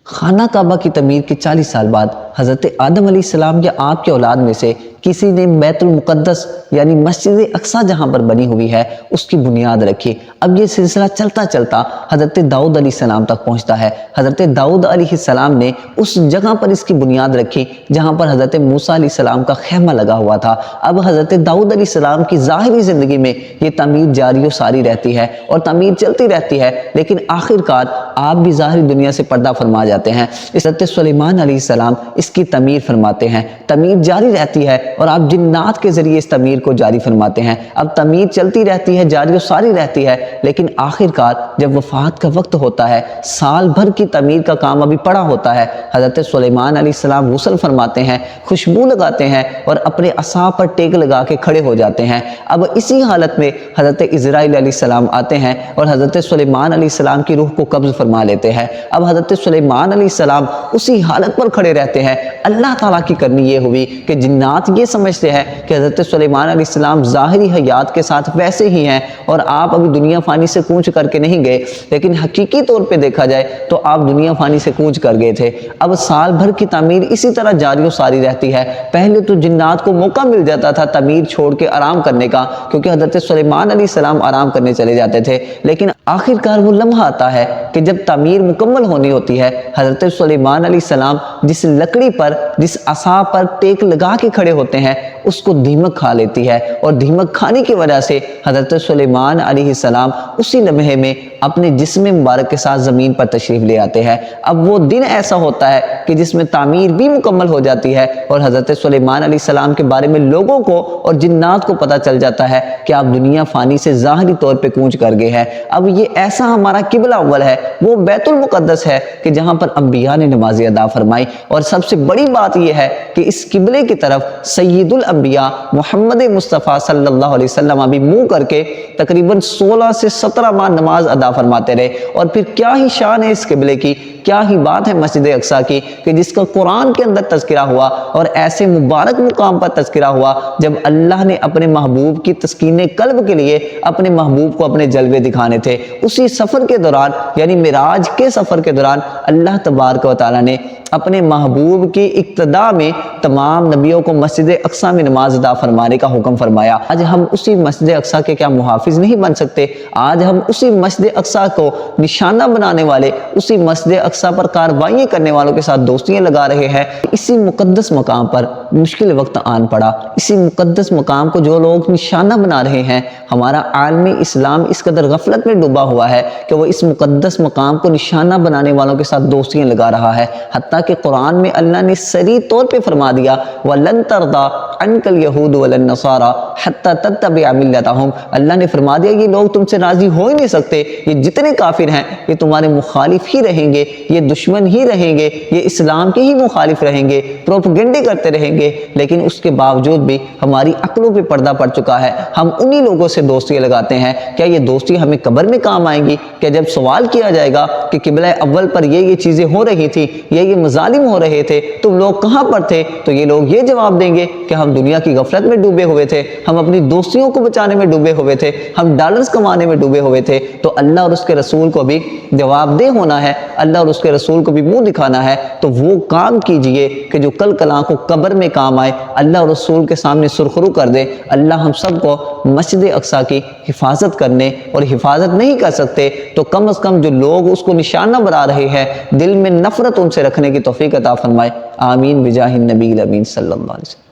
خانہ کعبہ کی تعمیر کے 40 سال بعد حضرت آدم علیہ السلام یا آپ کے اولاد میں سے کسی نے بیت المقدس یعنی مسجد اقصیٰ جہاں پر بنی ہوئی ہے اس کی بنیاد رکھی۔ اب یہ سلسلہ چلتا چلتا حضرت داؤد علیہ السلام تک پہنچتا ہے۔ حضرت داؤد علیہ السلام نے اس جگہ پر اس کی بنیاد رکھی جہاں پر حضرت موسیٰ علیہ السلام کا خیمہ لگا ہوا تھا۔ اب حضرت داؤد علیہ السلام کی ظاہری زندگی میں یہ تعمیر جاری و ساری رہتی ہے اور تعمیر چلتی رہتی ہے، لیکن آخر کار آپ بھی ظاہری دنیا سے پردہ فرما جاتے ہیں۔ حضرت سلیمان علیہ السلام اس کی تعمیر فرماتے ہیں، تعمیر جاری رہتی ہے اور آپ جنات کے ذریعے اس تعمیر کو جاری فرماتے ہیں۔ اب تعمیر چلتی رہتی ہے، جاری و ساری رہتی ہے، لیکن آخر کار جب وفات کا وقت ہوتا ہے، سال بھر کی تعمیر کا کام ابھی پڑا ہوتا ہے، حضرت سلیمان علیہ السلام غسل فرماتے ہیں، خوشبو لگاتے ہیں اور اپنے عصا پر ٹیک لگا کے کھڑے ہو جاتے ہیں۔ اب اسی حالت میں حضرت عزرائیل علیہ السلام آتے ہیں اور حضرت سلیمان علیہ السلام کی روح کو قبض فرما لیتے ہیں۔ اب حضرت سلیمان علیہ السلام اسی حالت پر کھڑے رہتے ہیں۔ اللہ تعالیٰ کی کرنی یہ ہوئی کہ جنات یہ سمجھتے ہیں کہ حضرت سلیمان علیہ السلام ظاہری حیات کے ساتھ ویسے ہی ہیں اور آپ ابھی دنیا فانی سے کوچ کر کے نہیں گئے، لیکن حقیقی طور پہ دیکھا جائے تو آپ دنیا فانی سے کوچ کر گئے تھے۔ اب سال بھر کی تعمیر اسی طرح جاری و ساری رہتی ہے۔ پہلے تو جنات کو موقع مل جاتا تھا تعمیر چھوڑ کے آرام کرنے کا، کیونکہ حضرت سلیمان علیہ السلام آرام کرنے چلے جاتے تھے، لیکن آخر کار وہ لمحہ آتا ہے کہ جب تعمیر مکمل ہونی ہوتی ہے، حضرت سلیمان علیہ السلام جس لکڑی پر، جس عصا پر ٹیک لگا کے کھڑے ہوتے ہیں، اس کو دیمک کھا لیتی ہے، اور دیمک کھانے کی وجہ سے حضرت سلیمان علیہ السلام اسی لمحے میں اپنے جسم مبارک کے ساتھ زمین پر تشریف لے آتے ہیں۔ اب وہ دن ایسا ہوتا ہے کہ جس میں تعمیر بھی مکمل ہو جاتی ہے اور حضرت سلیمان علیہ السلام کے بارے میں لوگوں کو اور جنات کو پتہ چل جاتا ہے کہ آپ دنیا فانی سے ظاہری طور پہ کوچ کر گئے ہیں۔ اب یہ ایسا ہمارا قبلہ اول ہے، وہ بیت المقدس ہے کہ جہاں پر انبیاء نے نمازیں ادا فرمائی، اور سب سے بڑی بات یہ ہے کہ اس قبلے کی طرف سید الانبیاء محمد مصطفیٰ صلی اللہ علیہ وسلم ابھی منہ کر کے تقریباً 16 سے 17 ماہ نماز ادا فرماتے رہے۔ اور پھر کیا ہی شان ہے اس قبلے کی، کیا ہی بات ہے مسجد اقصیٰ کی کہ جس کا قرآن کے اندر تذکرہ ہوا اور ایسے مبارک مقام پر تذکرہ ہوا جب اللہ نے اپنے محبوب کی تسکین قلب کے لیے اپنے محبوب کو اپنے جلوے دکھانے تھے۔ اسی سفر کے دوران یعنی معراج کے سفر کے دوران اللہ تبارک و تعالیٰ نے اپنے محبوب کی اقتداء میں تمام نبیوں کو مسجد اقصیٰ میں نماز ادا فرمانے کا حکم فرمایا۔ آج ہم اسی مسجد اقصیٰ کے کیا محافظ نہیں بن سکتے؟ آج ہم اسی مسجد اقصیٰ کو نشانہ بنانے والے، اسی مسجد اقصیٰ پر کارروائیاں کرنے والوں کے ساتھ دوستیاں لگا رہے ہیں۔ اسی مقدس مقام پر مشکل وقت آن پڑا، اسی مقدس مقام کو جو لوگ نشانہ بنا رہے ہیں، ہمارا عالم اسلام اس قدر غفلت میں ڈوبا ہوا ہے کہ وہ اس مقدس مقام کو نشانہ بنانے والوں کے ساتھ دوستیاں لگا رہا ہے۔ حتیٰ کہ قرآن میں اللہ نے صریح طور پہ فرما دیا وَلَن تَرْضَىٰ عَنْكَ الْيَهُودُ وَلَا النَّصَارَىٰ حَتَّىٰ تَتَّبِعَ مِلَّتَهُمْ۔ اللہ نے فرما دیا یہ لوگ تم سے راضی ہو ہی نہیں سکتے، یہ جتنے کافر ہیں یہ تمہارے مخالف ہی رہیں گے، یہ دشمن ہی رہیں گے، یہ اسلام کے ہی مخالف رہیں گے، پروپیگنڈے کرتے رہیں گے، لیکن اس کے باوجود بھی ہماری عقلوں پہ پردہ پڑ چکا ہے۔ ہم انہی لوگوں سے دوستیاں لگاتے ہیں۔ کیا یہ دوستی ہمیں قبر میں کام آئیں گی؟ کہ جب سوال کیا جائے گا کہ قبلہ اول پر یہ چیزیں ہو رہی تھی، یہ مظالم ہو رہے تھے، تم لوگ کہاں پر تھے؟ تو یہ لوگ یہ جواب دیں گے کہ ہم دنیا کی غفلت میں ڈوبے ہوئے تھے، ہم اپنی دوستیوں کو بچانے میں ڈوبے ہوئے تھے، ہم ڈالرز کمانے میں ڈوبے ہوئے تھے۔ تو اللہ اور اس کے رسول کو بھی جواب دہ ہونا ہے، اللہ اور اس کے رسول کو بھی منہ دکھانا ہے۔ تو وہ کام کیجئے کہ جو کل کلاں کو قبر میں کام آئے، اللہ اور رسول کے سامنے سرخرو کر دے۔ اللہ ہم سب کو مسجد اقصیٰ کی حفاظت کرنے، اور حفاظت نہیں کر سکتے تو کم از کم جو لوگ اس کو نشانہ بنا رہے ہیں، دل میں نفرت ان سے رکھنے کی توفیق عطا فرمائے۔ آمین بجاہ النبی الامین صلی اللہ علیہ وسلم۔